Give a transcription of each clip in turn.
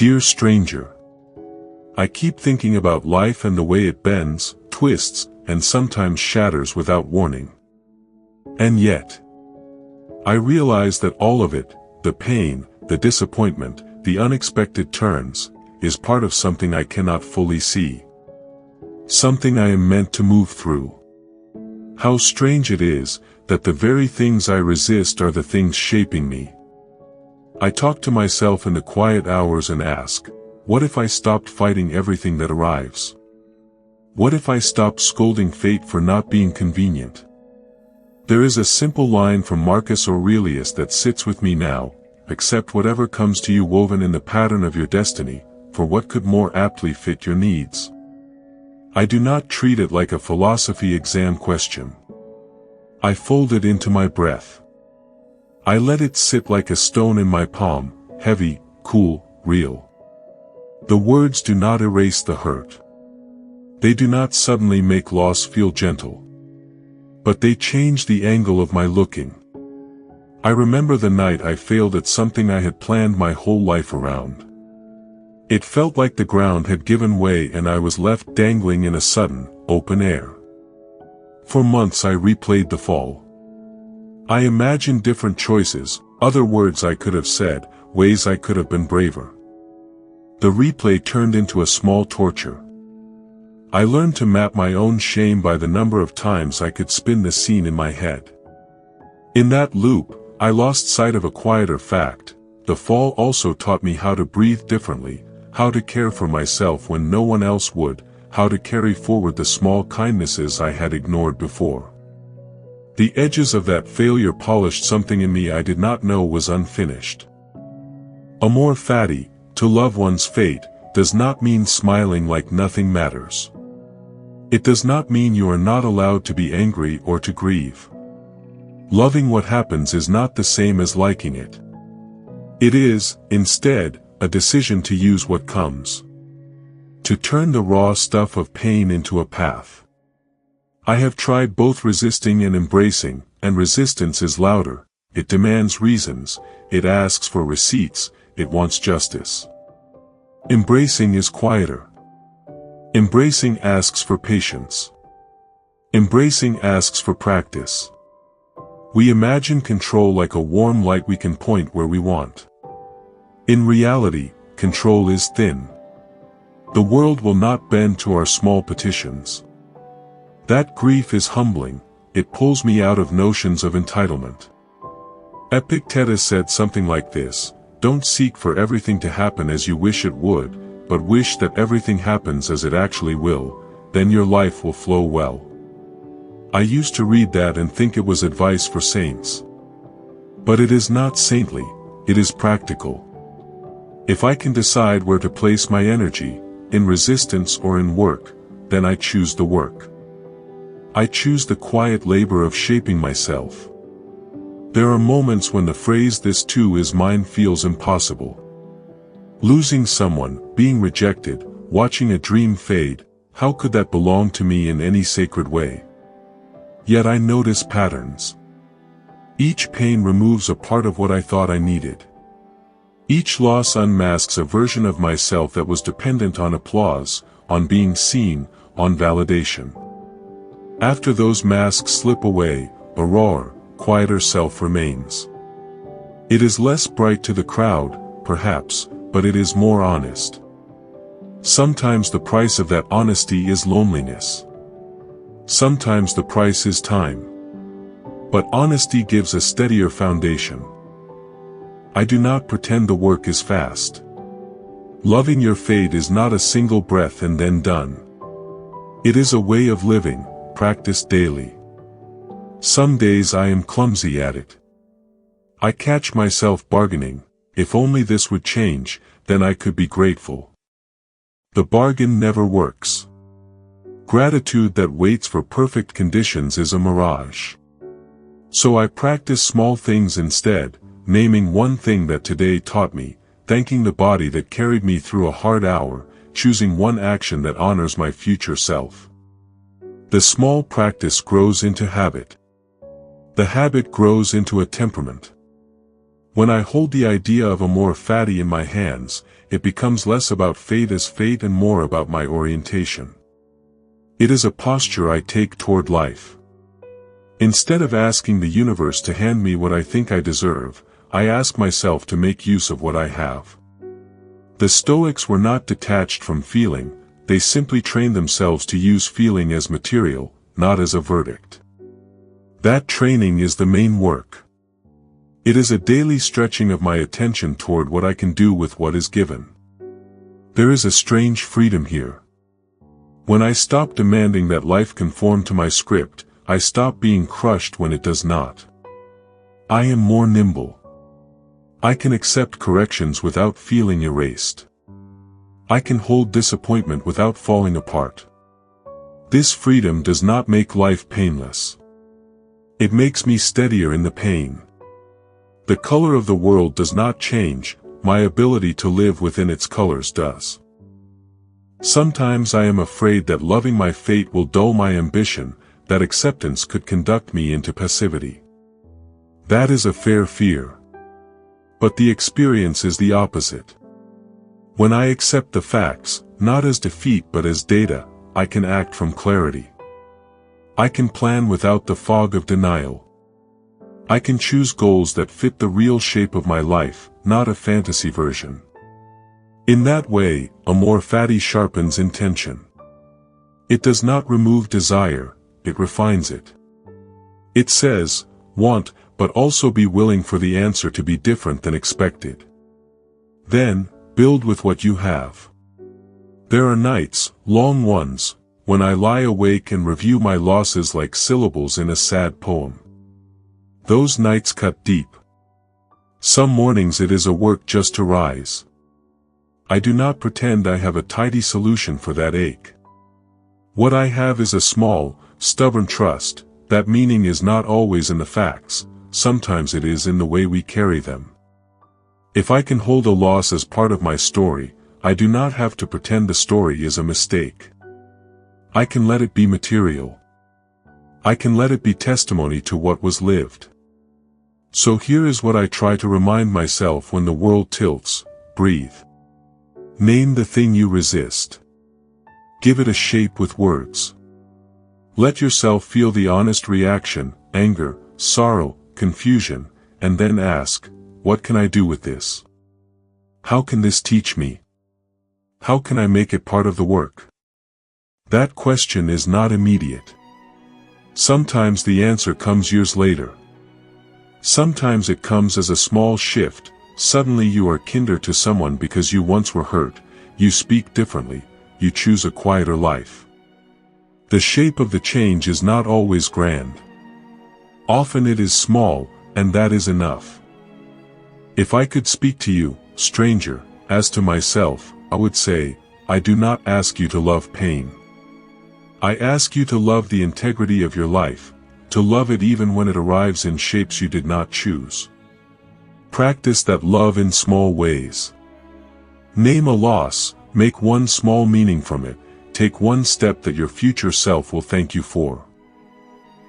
Dear stranger, I keep thinking about life and the way it bends, twists, and sometimes shatters without warning. And yet, I realize that all of it, the pain, the disappointment, the unexpected turns, is part of something I cannot fully see. Something I am meant to move through. How strange it is, that the very things I resist are the things shaping me. I talk to myself in the quiet hours and ask, what if I stopped fighting everything that arrives? What if I stopped scolding fate for not being convenient? There is a simple line from Marcus Aurelius that sits with me now: accept whatever comes to you woven in the pattern of your destiny, for what could more aptly fit your needs? I do not treat it like a philosophy exam question. I fold it into my breath. I let it sit like a stone in my palm, heavy, cool, real. The words do not erase the hurt. They do not suddenly make loss feel gentle. But they change the angle of my looking. I remember the night I failed at something I had planned my whole life around. It felt like the ground had given way and I was left dangling in a sudden, open air. For months I replayed the fall. I imagined different choices, other words I could have said, ways I could have been braver. The replay turned into a small torture. I learned to map my own shame by the number of times I could spin the scene in my head. In that loop, I lost sight of a quieter fact: the fall also taught me how to breathe differently, how to care for myself when no one else would, how to carry forward the small kindnesses I had ignored before. The edges of that failure polished something in me I did not know was unfinished. Amor Fati, to love one's fate, does not mean smiling like nothing matters. It does not mean you are not allowed to be angry or to grieve. Loving what happens is not the same as liking it. It is, instead, a decision to use what comes. To turn the raw stuff of pain into a path. I have tried both resisting and embracing, and resistance is louder. It demands reasons, it asks for receipts, it wants justice. Embracing is quieter. Embracing asks for patience. Embracing asks for practice. We imagine control like a warm light we can point where we want. In reality, control is thin. The world will not bend to our small petitions. That grief is humbling, it pulls me out of notions of entitlement. Epictetus said something like this: don't seek for everything to happen as you wish it would, but wish that everything happens as it actually will, then your life will flow well. I used to read that and think it was advice for saints. But it is not saintly, it is practical. If I can decide where to place my energy, in resistance or in work, then I choose the work. I choose the quiet labor of shaping myself. There are moments when the phrase "this too is mine" feels impossible. Losing someone, being rejected, watching a dream fade, how could that belong to me in any sacred way? Yet I notice patterns. Each pain removes a part of what I thought I needed. Each loss unmasks a version of myself that was dependent on applause, on being seen, on validation. After those masks slip away, a rawer, quieter self remains. It is less bright to the crowd, perhaps, but it is more honest. Sometimes the price of that honesty is loneliness. Sometimes the price is time. But honesty gives a steadier foundation. I do not pretend the work is fast. Loving your fate is not a single breath and then done. It is a way of living, practiced daily. Some days I am clumsy at it. I catch myself bargaining: if only this would change, then I could be grateful. The bargain never works. Gratitude that waits for perfect conditions is a mirage. So I practice small things instead, naming one thing that today taught me, thanking the body that carried me through a hard hour, choosing one action that honors my future self. The small practice grows into habit. The habit grows into a temperament. When I hold the idea of Amor Fati in my hands, it becomes less about fate as fate and more about my orientation. It is a posture I take toward life. Instead of asking the universe to hand me what I think I deserve, I ask myself to make use of what I have. The Stoics were not detached from feeling, they simply trained themselves to use feeling as material, not as a verdict. That training is the main work. It is a daily stretching of my attention toward what I can do with what is given. There is a strange freedom here. When I stop demanding that life conform to my script, I stop being crushed when it does not. I am more nimble. I can accept corrections without feeling erased. I can hold disappointment without falling apart. This freedom does not make life painless. It makes me steadier in the pain. The color of the world does not change, my ability to live within its colors does. Sometimes I am afraid that loving my fate will dull my ambition, that acceptance could conduct me into passivity. That is a fair fear. But the experience is the opposite. When I accept the facts, not as defeat but as data, I can act from clarity. I can plan without the fog of denial. I can choose goals that fit the real shape of my life, not a fantasy version. In that way, Amor Fati sharpens intention. It does not remove desire, it refines it. It says, want, but also be willing for the answer to be different than expected. Then, build with what you have. There are nights, long ones, when I lie awake and review my losses like syllables in a sad poem. Those nights cut deep. Some mornings it is a work just to rise. I do not pretend I have a tidy solution for that ache. What I have is a small, stubborn trust, that meaning is not always in the facts, sometimes it is in the way we carry them. If I can hold a loss as part of my story, I do not have to pretend the story is a mistake. I can let it be material. I can let it be testimony to what was lived. So here is what I try to remind myself when the world tilts: breathe. Name the thing you resist. Give it a shape with words. Let yourself feel the honest reaction, anger, sorrow, confusion, and then ask, what can I do with this? How can this teach me? How can I make it part of the work? That question is not immediate. Sometimes the answer comes years later. Sometimes it comes as a small shift. Suddenly you are kinder to someone because you once were hurt, you speak differently, you choose a quieter life. The shape of the change is not always grand. Often it is small, and that is enough. If I could speak to you, stranger, as to myself, I would say, I do not ask you to love pain. I ask you to love the integrity of your life, to love it even when it arrives in shapes you did not choose. Practice that love in small ways. Name a loss, make one small meaning from it, take one step that your future self will thank you for.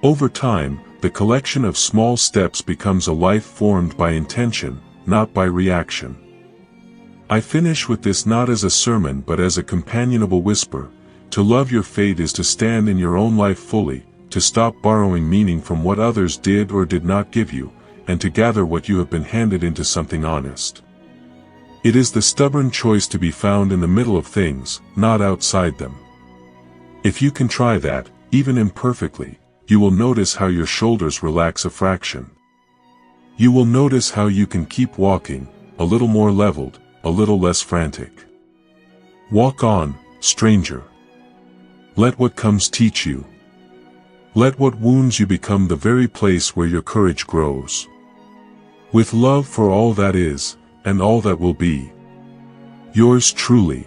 Over time, the collection of small steps becomes a life formed by intention, not by reaction. I finish with this not as a sermon but as a companionable whisper: to love your fate is to stand in your own life fully, to stop borrowing meaning from what others did or did not give you, and to gather what you have been handed into something honest. It is the stubborn choice to be found in the middle of things, not outside them. If you can try that, even imperfectly, you will notice how your shoulders relax a fraction. You will notice how you can keep walking, a little more leveled, a little less frantic. Walk on, stranger. Let what comes teach you. Let what wounds you become the very place where your courage grows. With love for all that is, and all that will be. Yours truly.